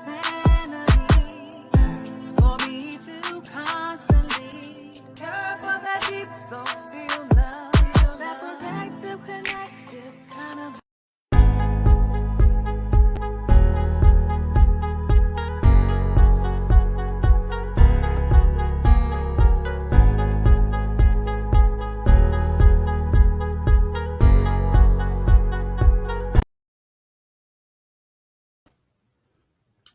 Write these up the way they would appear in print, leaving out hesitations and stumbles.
insanity for me to constantly care for that deep soul, feel love, feel that protective, connective kind of.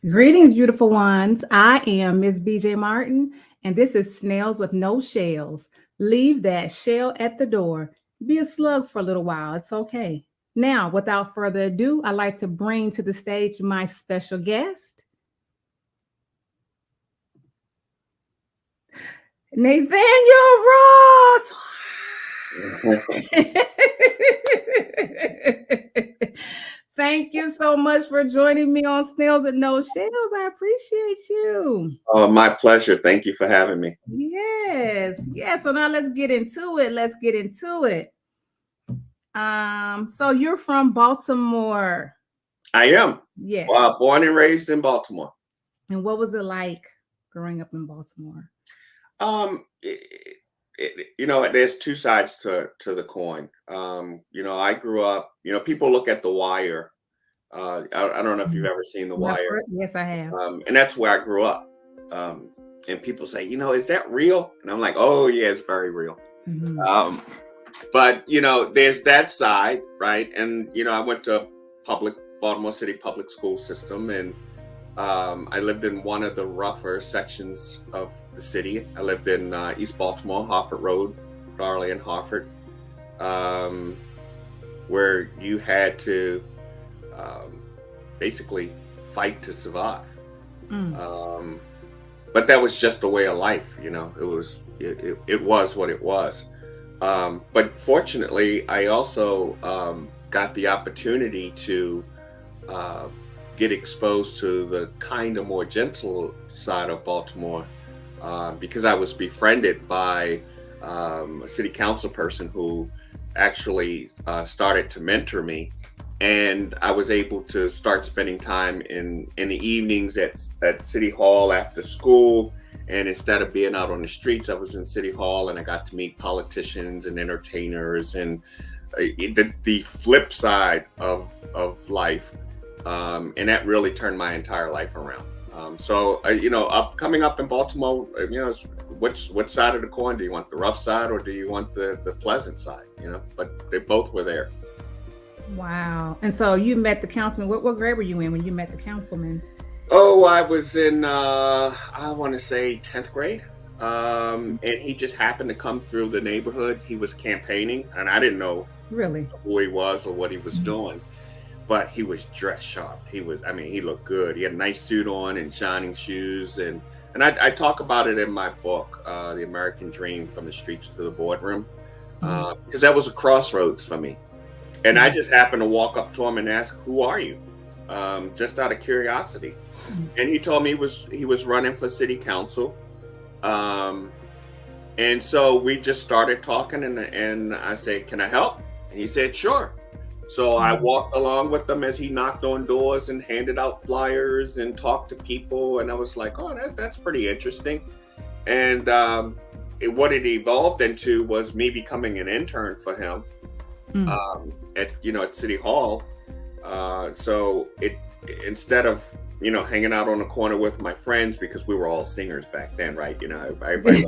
Greetings, beautiful ones. I am Ms. BJ Martin, and this is Snails with No Shells. Leave that shell at the door. Be a slug for a little while. It's okay. Now, without further ado, I'd like to bring to the stage my special guest, Nathaniel Ross. Thank you so much for joining me on Snails with No Shells. I appreciate you. Oh, my pleasure. Thank you for having me. Yes. So now let's get into it. So you're from Baltimore. I am. Yes. Born and raised in Baltimore. And what was it like growing up in Baltimore? There's two sides to the coin. I grew up, people look at The Wire. I don't know if you've ever seen The Wire. Yes, I have. And that's where I grew up. And people say, is that real? And I'm like, oh, yeah, it's very real. Mm-hmm. But, there's that side, right? And, I went to Baltimore City public school system, and I lived in one of the rougher sections of the city. I lived in East Baltimore, Harford Road, Darley and Harford, where you had to basically fight to survive. But that was just a way of life, it was what it was. But fortunately, I also got the opportunity to get exposed to the kind of more gentle side of Baltimore because I was befriended by a city council person who actually started to mentor me, and I was able to start spending time in the evenings at City Hall after school. And instead of being out on the streets, I was in City Hall, and I got to meet politicians and entertainers and the flip side of life. And that really turned my entire life around. Coming up in Baltimore, which side of the coin do you want? The rough side, or do you want the pleasant side? But they both were there. Wow. And so you met the councilman. What grade were you in when you met the councilman? Oh, I was in, I want to say 10th grade. And he just happened to come through the neighborhood. He was campaigning, and I didn't know really who he was or what he was doing. But he was dressed sharp. He looked good. He had a nice suit on and shining shoes. And I talk about it in my book, The American Dream, From the Streets to the Boardroom, because that was a crossroads for me. And I just happened to walk up to him and ask, "Who are you?" Just out of curiosity. And he told me he was running for city council. And so we just started talking, and I said, "Can I help?" And he said, "Sure." So I walked along with him as he knocked on doors and handed out flyers and talked to people. And I was like, oh, that's pretty interesting. And what it evolved into was me becoming an intern for him at City Hall. So instead of hanging out on the corner with my friends, because we were all singers back then, right? Everybody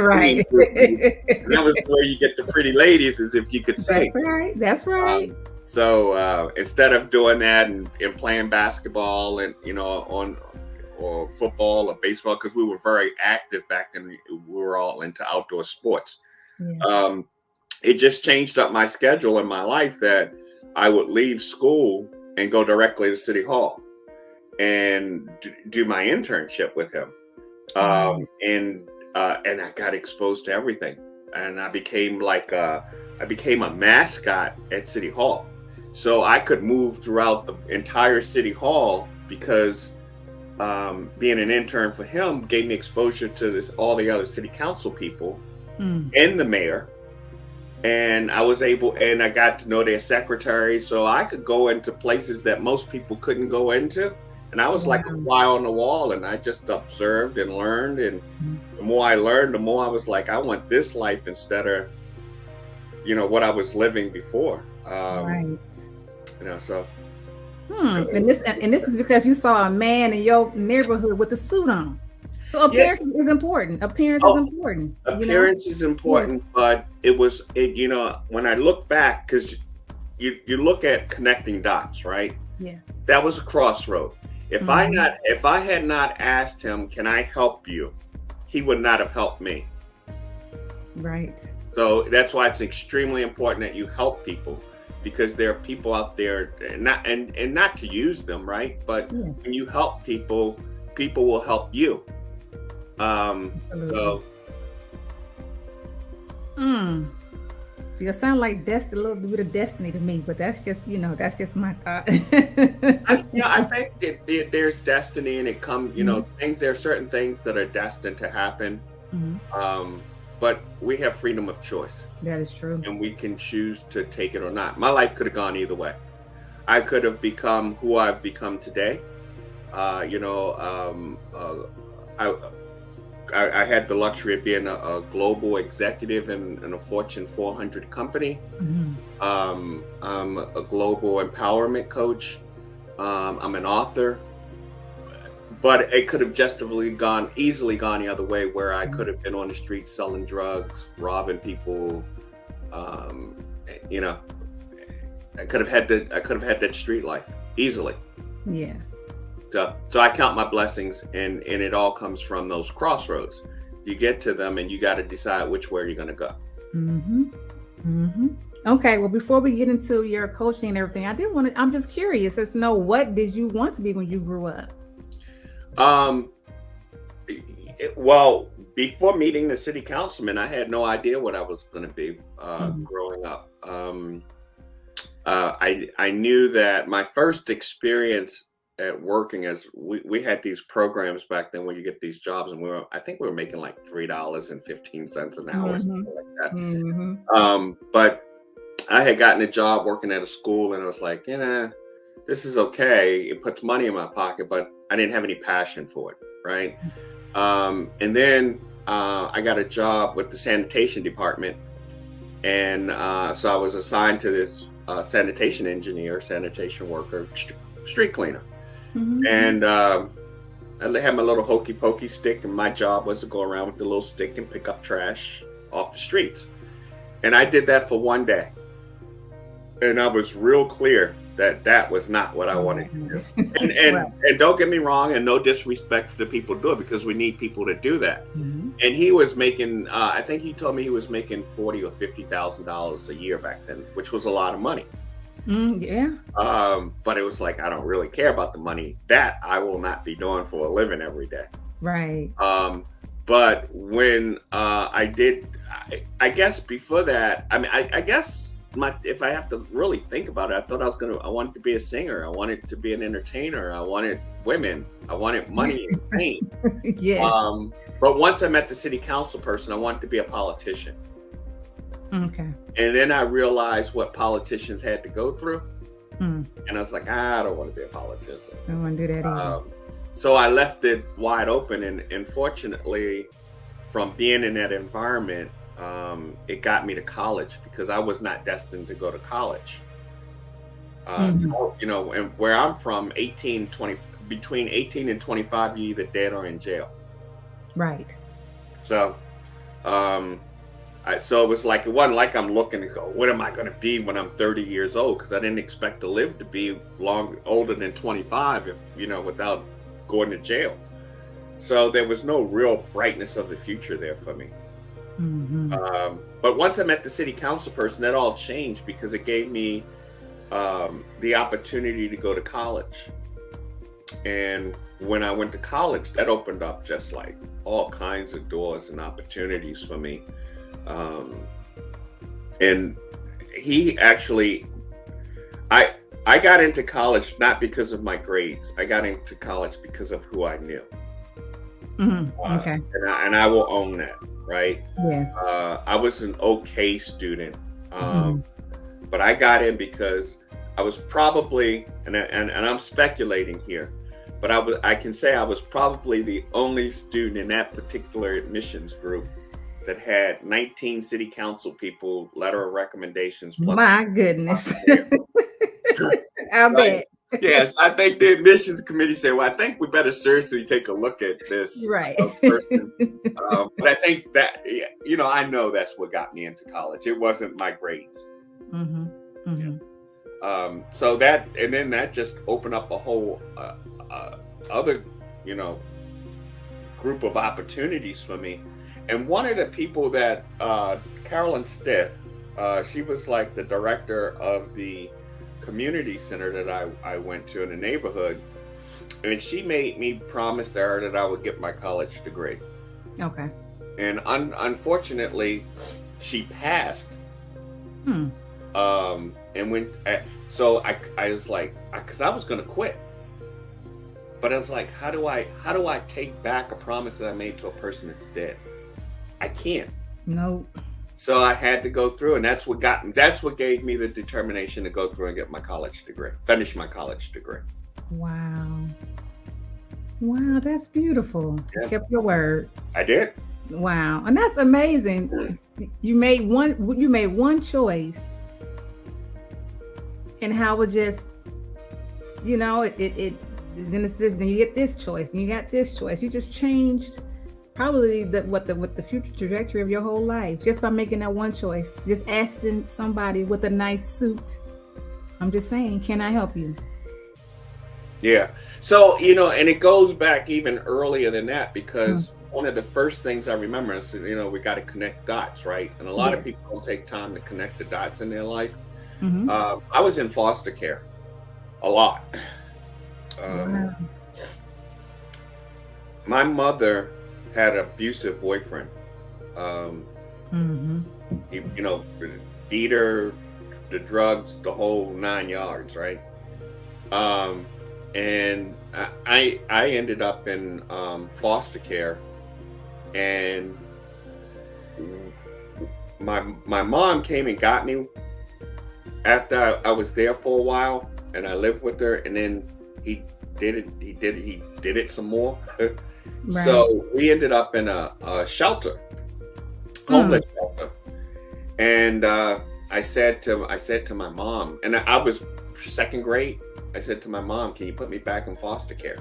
right. And that was where you get the pretty ladies, is if you could sing. That's right. So instead of doing that and playing basketball and or football or baseball, because we were very active back then, we were all into outdoor sports. Yeah. It just changed up my schedule in my life that I would leave school and go directly to City Hall and do my internship with him. And I got exposed to everything, and I became a mascot at City Hall. So I could move throughout the entire City Hall because being an intern for him gave me exposure to all the other city council people and the mayor. And I got to know their secretary, so I could go into places that most people couldn't go into. And I was like a fly on the wall, and I just observed and learned. And the more I learned, the more I was like, I want this life instead of, what I was living before. Right. So. And this is because you saw a man in your neighborhood with a suit on. So appearance is important. Appearance is important. Appearance is important, but when I look back, because you look at connecting dots, right? Yes. That was a crossroad. If I had not asked him, can I help you? He would not have helped me. Right. So that's why it's extremely important that you help people, because there are people out there, and not to use them, right? But when you help people, people will help you. So. You sound like a little bit of destiny to me, but that's just my thought. I think that there's destiny, and it comes, there are certain things that are destined to happen. But we have freedom of choice. That is true. And we can choose to take it or not. My life could have gone either way. I could have become who I've become today. I had the luxury of being a global executive in a Fortune 400 company. I'm a global empowerment coach. I'm an author. But it could have easily gone the other way, where I could have been on the street selling drugs, robbing people. I could have had that street life easily. Yes. So I count my blessings, and it all comes from those crossroads. You get to them, and you got to decide which way you're going to go. Okay. Well, before we get into your coaching and everything, I'm just curious as to know, what did you want to be when you grew up? Well, before meeting the city councilman, I had no idea what I was going to be growing up. I knew that my first experience at working, as we had these programs back then where you get these jobs, and I think we were making like $3.15 an hour, something like that. But I had gotten a job working at a school, and I was like, this is okay. It puts money in my pocket, but I didn't have any passion for it, right? And then I got a job with the sanitation department, and so I was assigned to this sanitation worker, street cleaner. And I had my little hokey pokey stick, and my job was to go around with the little stick and pick up trash off the streets. And I did that for one day, and I was real clear that was not what I wanted to do. And don't get me wrong, and no disrespect for the people who do it, because we need people to do that. And he was making, I think he told me he was making $40,000 or $50,000 a year back then, which was a lot of money. But it was like, I don't really care about the money. That I will not be doing for a living every day. Right. But when I did, I guess before that, I guess if I have to really think about it, I thought I wanted to be a singer. I wanted to be an entertainer. I wanted women. I wanted money and fame. But once I met the city council person, I wanted to be a politician. Okay. And then I realized what politicians had to go through. And I was like, I don't want to be a politician. I don't want to do that either. So I left it wide open. And fortunately, from being in that environment, it got me to college, because I was not destined to go to college. So, and where I'm from, between 18 and 25, you're either dead or in jail. Right. So, so it wasn't like I'm looking to go, what am I going to be when I'm 30 years old? Because I didn't expect to live to be older than 25, without going to jail. So there was no real brightness of the future there for me. But once I met the city council person, that all changed, because it gave me the opportunity to go to college. And when I went to college, that opened up just like all kinds of doors and opportunities for me. And he actually, I got into college not because of my grades. I got into college because of who I knew. Okay. And I will own that. Right? Yes. I was an okay student, but I got in because I was probably, and I'm speculating here, but I can say I was probably the only student in that particular admissions group that had 19 city council people, letter of recommendations. Plus My goodness. I bet. Yes, I think the admissions committee said, well, I think we better seriously take a look at this Right. person. But I think that, you know, I know that's what got me into college. It wasn't my grades. Mm-hmm. Mm-hmm. So that, and then that just opened up a whole other, you know, group of opportunities for me. And one of the people that, Carolyn Stith, she was like the director of the community center that I went to in the neighborhood. And she made me promise to her that I would get my college degree. Okay. And unfortunately, she passed. And when, so I was like, because I was going to quit. But I was like, how do I take back a promise that I made to a person that's dead? I can't. Nope. So I had to go through, and that's what gave me the determination to go through and get my college degree, finish my college degree. Wow. Wow, that's beautiful. Yeah. You kept your word. I did. Wow. And that's amazing. You made one choice, and how it just, you know, it then it's this, then you get this choice, and you got this choice. You just changed probably what the future trajectory of your whole life just by making that one choice. Just asking somebody with a nice suit, I'm just saying, can I help you? Yeah. So, you know, and it goes back even earlier than that, because one of the first things I remember is, you know, we got to connect dots, right? And a lot of people don't take time to connect the dots in their life. I was in foster care a lot. Wow. My mother had an abusive boyfriend. He, you know, beat her, the drugs, the whole 9 yards, right? And I ended up in foster care, and my mom came and got me after I was there for a while, and I lived with her, and then he did it some more. Right. So we ended up in a shelter, homeless shelter, and I said to my mom, and I was second grade. I said to my mom, "Can you put me back in foster care?"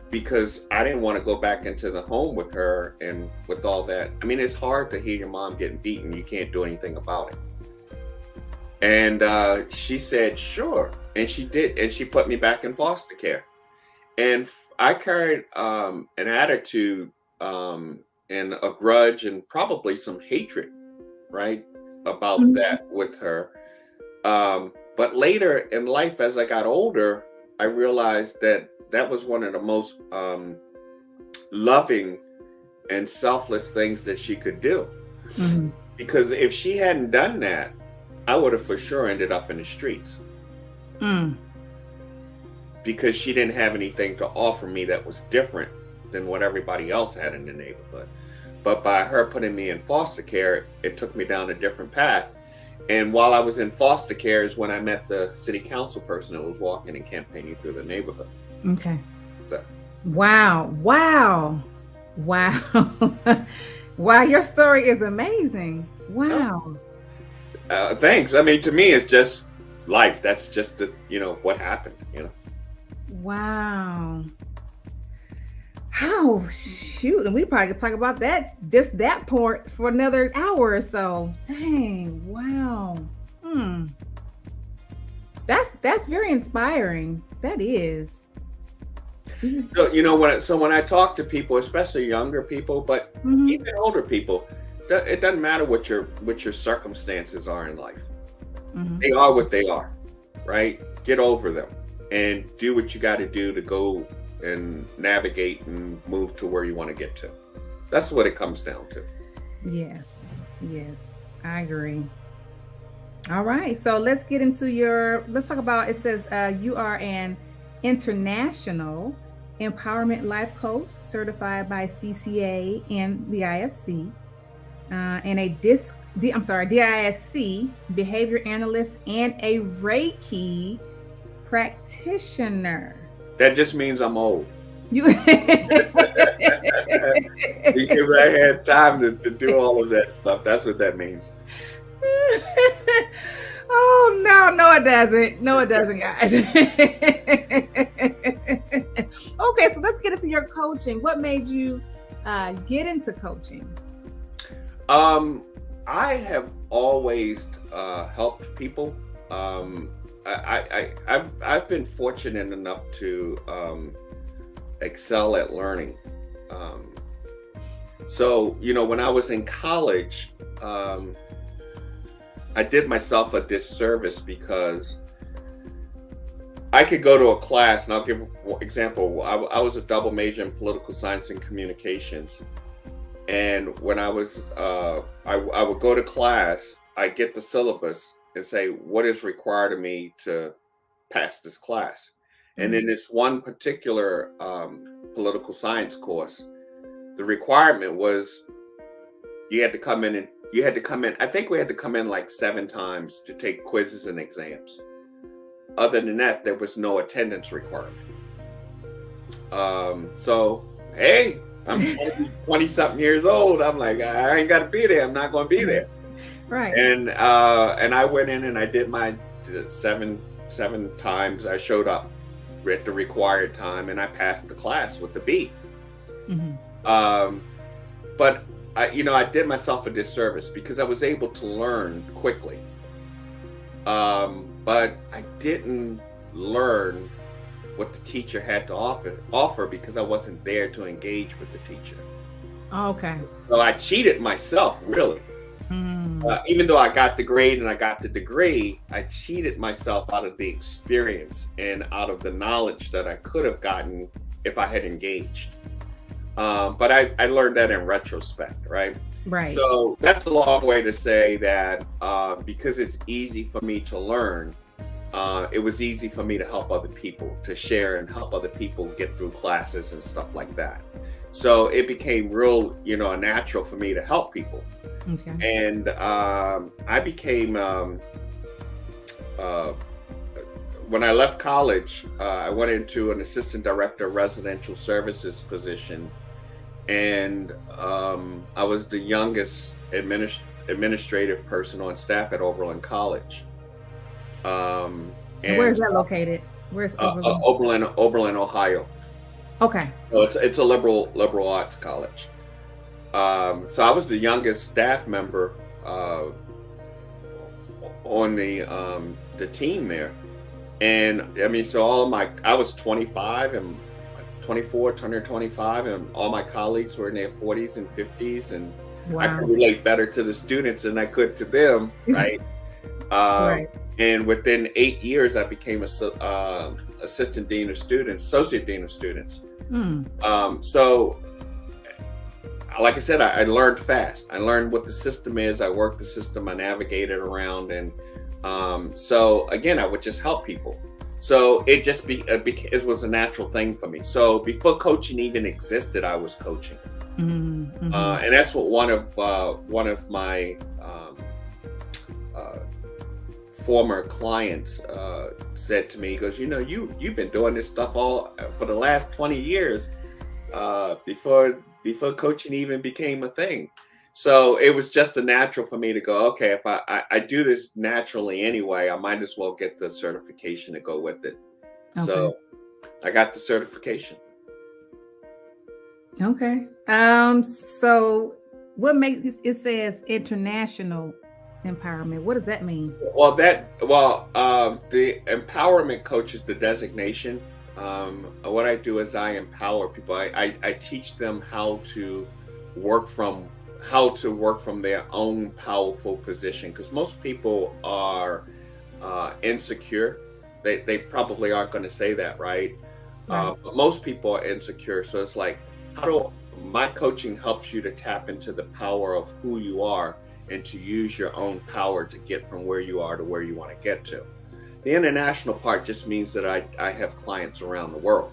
Because I didn't want to go back into the home with her and with all that. I mean, it's hard to hear your mom getting beaten. You can't do anything about it. And she said, "Sure," and she did, and she put me back in foster care. And I carried an attitude and a grudge and probably some hatred, right, about that with her. But later in life, as I got older, I realized that that was one of the most loving and selfless things that she could do. Because if she hadn't done that, I would have for sure ended up in the streets. Because she didn't have anything to offer me that was different than what everybody else had in the neighborhood. But by her putting me in foster care, it took me down a different path. And while I was in foster care is when I met the city council person that was walking and campaigning through the neighborhood. Okay. So. Wow. Wow, your story is amazing. Wow. Thanks. I mean, to me, it's just life. That's just what happened, Wow. Oh, shoot. And we probably could talk about just that part for another hour or so. Dang. Wow. That's very inspiring. That is. So, when I talk to people, especially younger people, but even older people, it doesn't matter what your circumstances are in life. They are what they are, right? Get over them and do what you got to do to go and navigate and move to where you want to get to. That's what it comes down to. Yes, I agree. All right, so let's get into let's talk about, it says you are an international empowerment life coach certified by CCA and the IFC, and a DISC Behavior Analyst and a Reiki Practitioner. That just means I'm old. You Because I had time to do all of that stuff. That's what that means. Oh no, it doesn't. No, it doesn't, guys. Okay, so let's get into your coaching. What made you get into coaching? I have always helped people. I've been fortunate enough to excel at learning. So, when I was in college, I did myself a disservice because I could go to a class, and I'll give an example. I was a double major in political science and communications. And when I was, I would go to class, I get the syllabus and say, what is required of me to pass this class? And in this one particular political science course, the requirement was you had to come in. I think we had to come in like 7 times to take quizzes and exams. Other than that, there was no attendance requirement. So, hey, I'm 20-something years old. I'm like, I ain't got to be there. I'm not going to be there. Right. And I went in and I did my 7 times. I showed up at the required time and I passed the class with the B. But I did myself a disservice because I was able to learn quickly. But I didn't learn what the teacher had to offer because I wasn't there to engage with the teacher. Okay. So I cheated myself, really. Even though I got the grade and I got the degree, I cheated myself out of the experience and out of the knowledge that I could have gotten if I had engaged. But I learned that in retrospect, right? Right. So that's a long way to say that because it's easy for me to learn, it was easy for me to help other people, to share and help other people get through classes and stuff like that. So it became real, natural for me to help people. Okay. And I became, when I left college, I went into an assistant director of residential services position. And I was the youngest administrative person on staff at Oberlin College. And where's that located? Where's Oberlin? Oberlin, Ohio. Okay. So it's a liberal arts college. So I was the youngest staff member on the team there, and so I was 25 and 24, turning 25, and all my colleagues were in their 40s and 50s, and wow. I could relate better to the students than I could to them, right? Right. And within 8 years, I became assistant dean of students, associate dean of students. So, like I said, I learned fast. I learned what the system is. I worked the system. I navigated around, and so again, I would just help people. So it just it was a natural thing for me. So before coaching even existed, I was coaching, and that's what one of my former clients said to me. He goes, you've been doing this stuff all for the last 20 years before coaching even became a thing. So it was just a natural for me to go, okay, if I do this naturally anyway, I might as well get the certification to go with it. Okay. So I got the certification. Okay. So what makes it says international empowerment? What does that mean? Well, the empowerment coach is the designation. What I do is I empower people. I teach them how to work from their own powerful position, because most people are insecure. They probably aren't going to say that, right? But most people are insecure. So it's like, my coaching helps you to tap into the power of who you are and to use your own power to get from where you are to where you want to get to. The international part just means that I have clients around the world.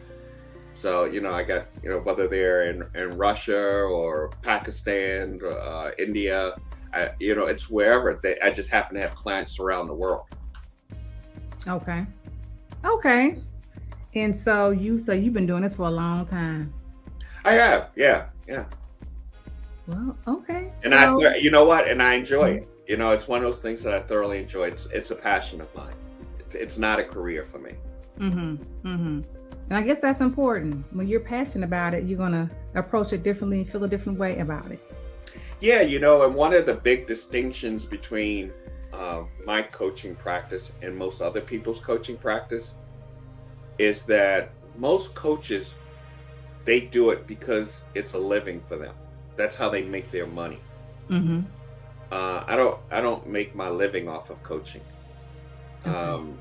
So, I got, whether they're in Russia or Pakistan, India, it's wherever. I just happen to have clients around the world. Okay. Okay. And so you've been doing this for a long time. I have, yeah. Well, okay. And you know what? And I enjoy it. You know, it's one of those things that I thoroughly enjoy. It's a passion of mine. It's not a career for me. And I guess that's important. When you're passionate about it, you're gonna approach it differently and feel a different way about it. Yeah, you know, and one of the big distinctions between my coaching practice and most other people's coaching practice is that most coaches, they do it because it's a living for them. That's how they make their money. I don't make my living off of coaching. Okay.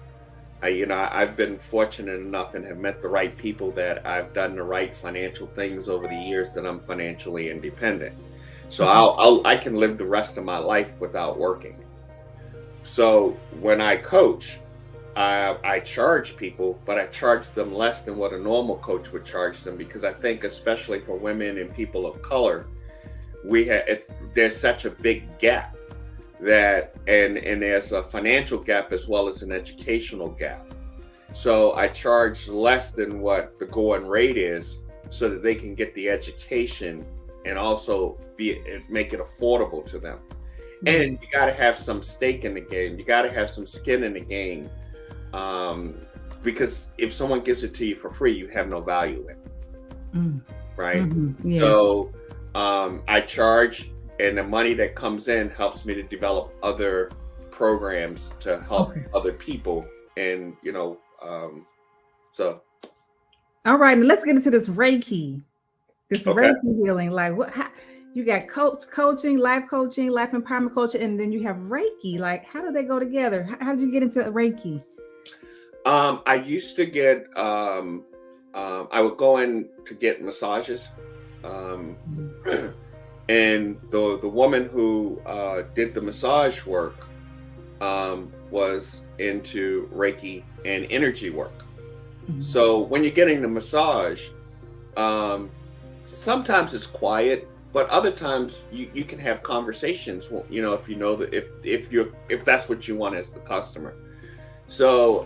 I've been fortunate enough and have met the right people that I've done the right financial things over the years that I'm financially independent. So I can live the rest of my life without working. So when I coach, I charge people, but I charge them less than what a normal coach would charge them, because I think, especially for women and people of color, there's such a big gap that, and there's a financial gap as well as an educational gap. So I charge less than what the going rate is, so that they can get the education and also make it affordable to them. And you got to have some stake in the game. You got to have some skin in the game, because if someone gives it to you for free, you have no value in it, right? Yes. So I charge, and the money that comes in helps me to develop other programs to help other people. And so. All right, and let's get into this Reiki. Okay. Reiki healing. Like, you got coaching, life empowerment coaching, and then you have Reiki. Like, how do they go together? How did you get into Reiki? I used to get, I would go in to get massages. And the woman who did the massage work was into Reiki and energy work. So when you're getting the massage, sometimes it's quiet, but other times you can have conversations, if you know that if that's what you want as the customer. So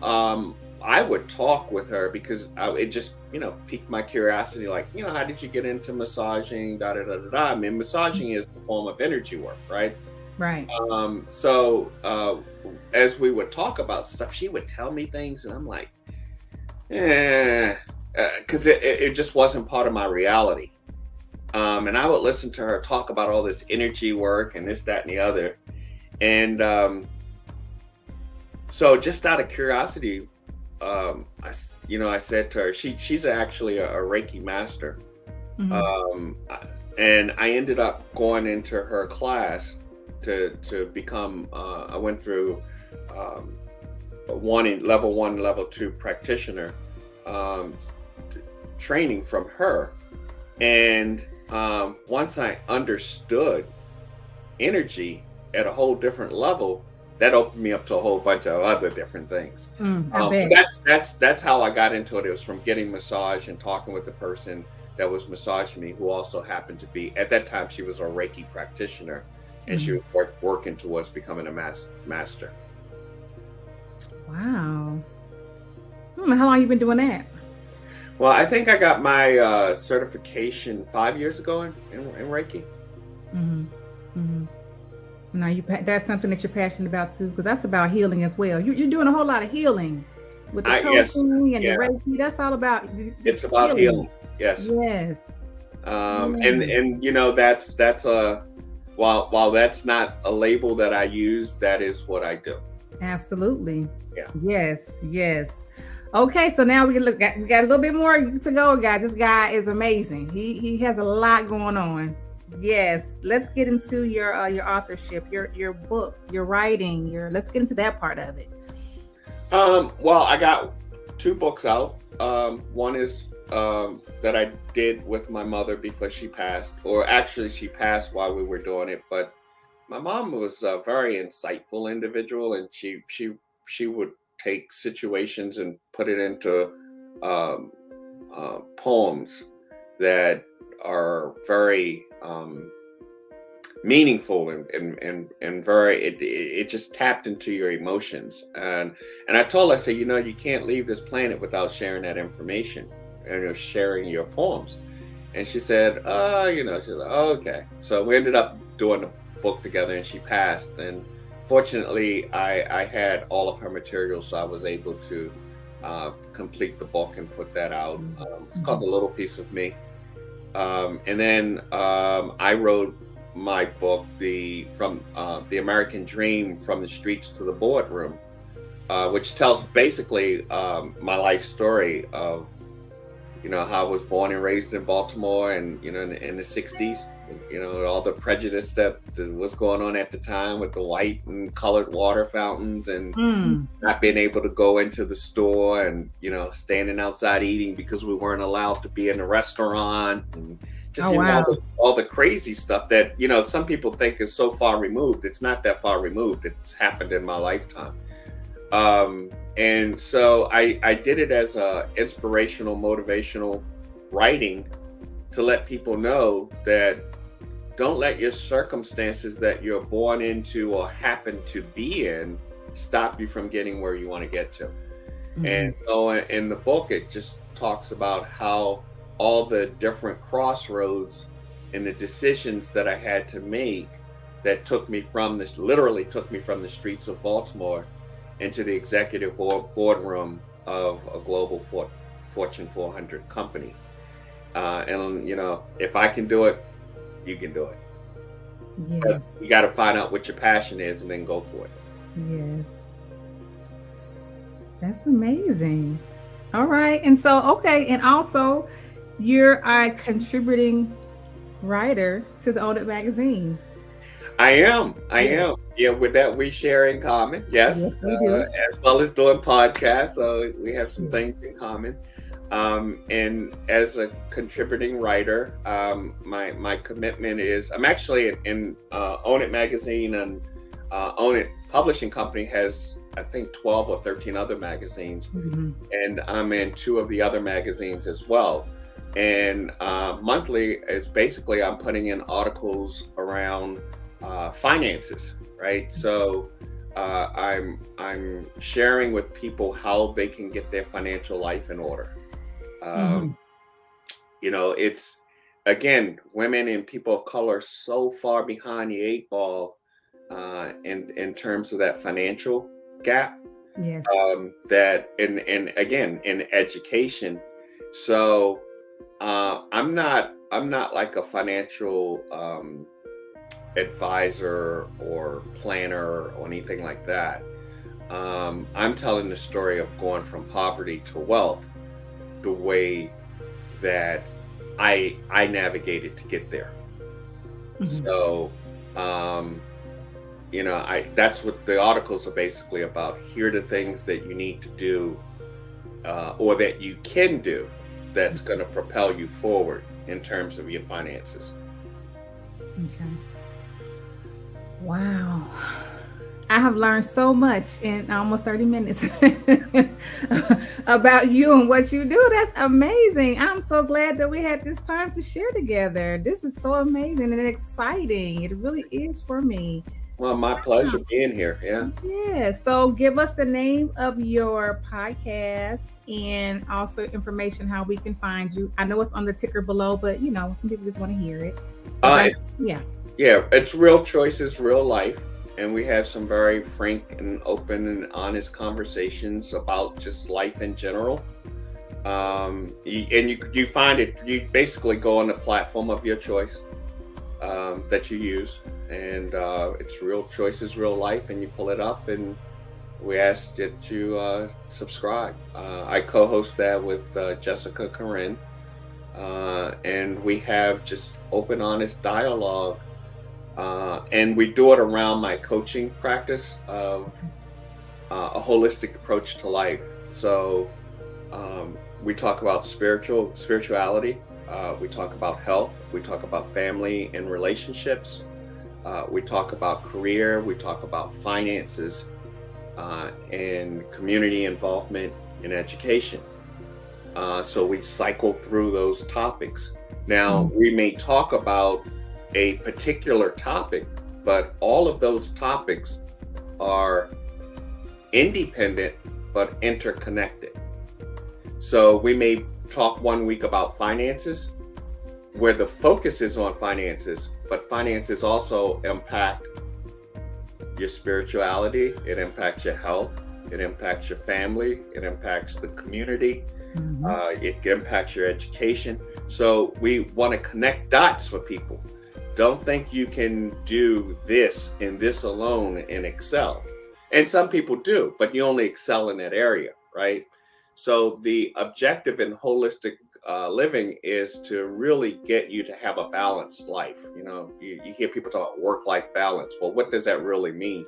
I would talk with her because it just piqued my curiosity, like, how did you get into massaging, da da da da da. I mean, massaging is a form of energy work, right? So as we would talk about stuff, she would tell me things and I'm like, because it just wasn't part of my reality. And I would listen to her talk about all this energy work and this, that, and the other. And so just out of curiosity, I said to her, she's actually a Reiki master. And I ended up going into her class to become, I went through level 1, level 2 practitioner training from her. And once I understood energy at a whole different level, that opened me up to a whole bunch of other different things. That's how I got into it. It was from getting massage and talking with the person that was massaging me, who also happened to be, at that time, she was a Reiki practitioner, and she was working towards becoming a master. Wow. How long you been doing that? Well, I think I got my certification 5 years ago in Reiki. Now that's something that you're passionate about too, because that's about healing as well. You're doing a whole lot of healing with the coaching and the Reiki. That's all about. It's about healing. Yes. Yes. And that's a while that's not a label that I use, that is what I do. Absolutely. Yeah. Yes. Okay, so now we got a little bit more to go, guys. This guy is amazing. He has a lot going on. Yes, let's get into your authorship, your books, your writing. Let's get into that part of it. Well, I got 2 books out. One is that I did with my mother before she passed, or actually she passed while we were doing it. But my mom was a very insightful individual, and she would take situations and put it into poems that are very meaningful and very, it just tapped into your emotions. And I told her, I said, you can't leave this planet without sharing that information and sharing your poems. And she said, she's like, oh, okay. So we ended up doing the book together, and she passed. And fortunately, I had all of her material, so I was able to complete the book and put that out. It's called A Little Piece of Me. And then I wrote my book, From the American Dream, From the Streets to the Boardroom, which tells basically my life story of how I was born and raised in Baltimore, and in the 60s, all the prejudice that was going on at the time with the white and colored water fountains, and not being able to go into the store, and standing outside eating because we weren't allowed to be in the restaurant, and just all the crazy stuff that some people think is so far removed. It's not that far removed. It's happened in my lifetime. And so I did it as a inspirational, motivational writing to let people know that don't let your circumstances that you're born into or happen to be in stop you from getting where you want to get to. Mm-hmm. And so in the book, it just talks about how all the different crossroads and the decisions that I had to make that literally took me from the streets of Baltimore into the executive boardroom of a global Fortune 400 company. And if I can do it, you can do it. Yes. But you got to find out what your passion is and then go for it. Yes. That's amazing. All right. And so, okay. And also, you're a contributing writer to the Audit Magazine. I am. Yeah, with that we share in common. Yes, we do. As well as doing podcasts. So we have some things in common. And as a contributing writer, my commitment is I'm actually in Audit Magazine, and Audit Publishing Company has I think 12 or 13 other magazines, and I'm in 2 of the other magazines as well. And monthly is basically I'm putting in articles around finances, right? So I'm sharing with people how they can get their financial life in order. It's again, women and people of color are so far behind the 8 ball in terms of that financial gap. Yes. That and again in education. So I'm not like a financial advisor or planner or anything like that. I'm telling the story of going from poverty to wealth the way that I navigated to get there. So that's what the articles are basically about. Here are the things that you need to do or that you can do that's going to propel you forward in terms of your finances. Okay. Wow. I have learned so much in almost 30 minutes about you and what you do. That's amazing. I'm so glad that we had this time to share together. This is so amazing and exciting. It really is for me. Well, my pleasure being here. Yeah. Yeah. So give us the name of your podcast and also information how we can find you. I know it's on the ticker below, but some people just want to hear it. Yeah, it's Real Choices, Real Life. And we have some very frank and open and honest conversations about just life in general. You find it, you basically go on the platform of your choice that you use. And it's Real Choices, Real Life. And you pull it up and we ask that you subscribe. I co-host that with Jessica Corinne. And we have just open, honest dialogue. And we do it around my coaching practice of a holistic approach to life. So we talk about spirituality. We talk about health. We talk about family and relationships. We talk about career. We talk about finances and community involvement in education. So we cycle through those topics. Now, we may talk about a particular topic, but all of those topics are independent but interconnected. So we may talk one week about finances, where the focus is on finances, but finances also impact your spirituality, it impacts your health, it impacts your family, it impacts the community, it impacts your education. So we want to connect dots for people. Don't think you can do this and this alone and excel. And some people do, but you only excel in that area, right? So the objective in holistic living is to really get you to have a balanced life. You know, you hear people talk about work-life balance. Well, what does that really mean?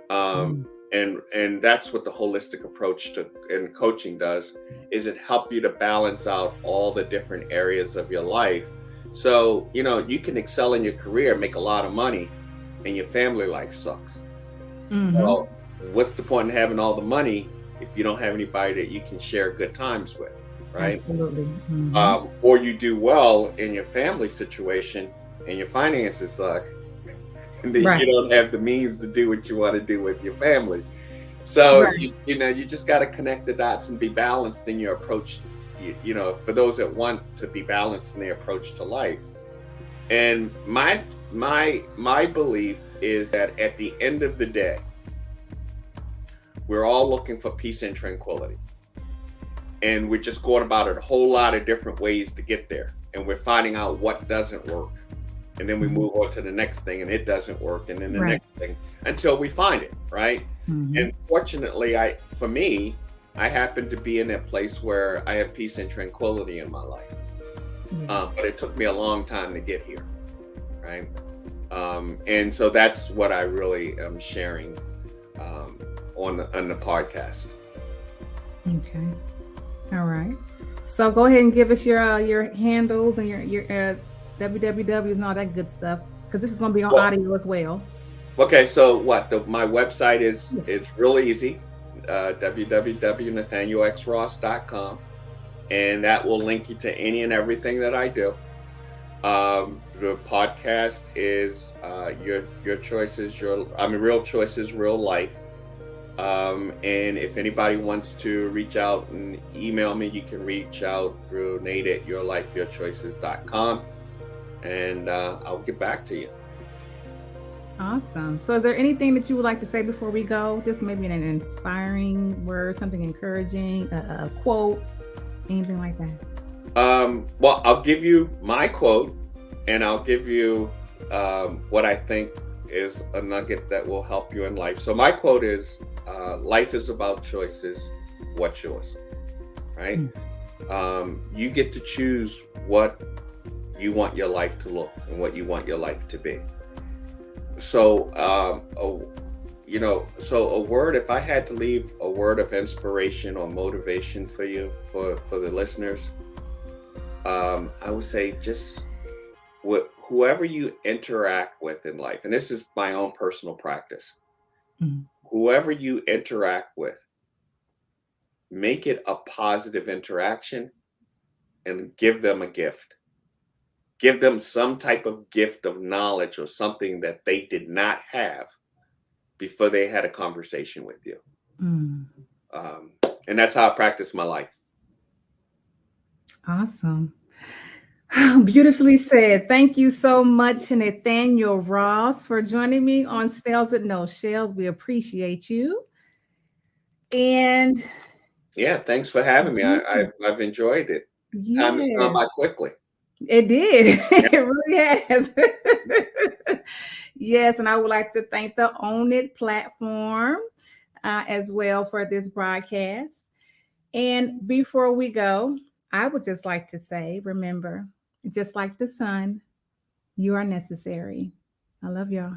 And that's what the holistic approach to in coaching does, is it help you to balance out all the different areas of your life. So, you know, you can excel in your career, make a lot of money, and your family life sucks. Well, what's the point in having all the money if you don't have anybody that you can share good times with, right? Absolutely. Or you do well in your family situation and your finances suck, and then you don't have the means to do what you want to do with your family. So, you know, you just got to connect the dots and be balanced in your approach, you know, for those that want to be balanced in their approach to life. And my belief is that at the end of the day, we're all looking for peace and tranquility. And we're just going about it a whole lot of different ways to get there. And we're finding out what doesn't work. And then we move on to the next thing and it doesn't work. And then the next thing until we find it, right? And fortunately, for me, I happen to be in that place where I have peace and tranquility in my life. But it took me a long time to get here, right? And so that's what I really am sharing on the podcast. Okay. All right. So go ahead and give us your handles and your wwws and all that good stuff, because this is going to be on audio as well. Okay. So my website is, it's really easy. www.nathanielxross.com, and that will link you to any and everything that I do. The podcast is your choices, real choices, real life. And if anybody wants to reach out and email me, you can reach out through nate@yourlifeyourchoices.com, and I'll get back to you. Awesome. So is there anything that you would like to say before we go? Just maybe an inspiring word, something encouraging, a quote, anything like that? Well, I'll give you my quote, and I'll give you what I think is a nugget that will help you in life. So my quote is, life is about choices. What's yours? Right? You get to choose what you want your life to look and what you want your life to be. So, so a word, if I had to leave a word of inspiration or motivation for you, for the listeners, I would say just whoever you interact with in life, and this is my own personal practice, whoever you interact with, make it a positive interaction and give them a gift. Give them some type of gift of knowledge or something that they did not have before they had a conversation with you. And that's how I practice my life. Awesome. Beautifully said. Thank you so much, Nathaniel Ross, for joining me on Snails with No Shells. We appreciate you. And yeah, thanks for having me. I've enjoyed it. Time has gone by quickly. It did. It really has. Yes, and I would like to thank the Own It platform as well for this broadcast. And before we go, I would just like to say, remember, just like the sun, you are necessary. I love y'all.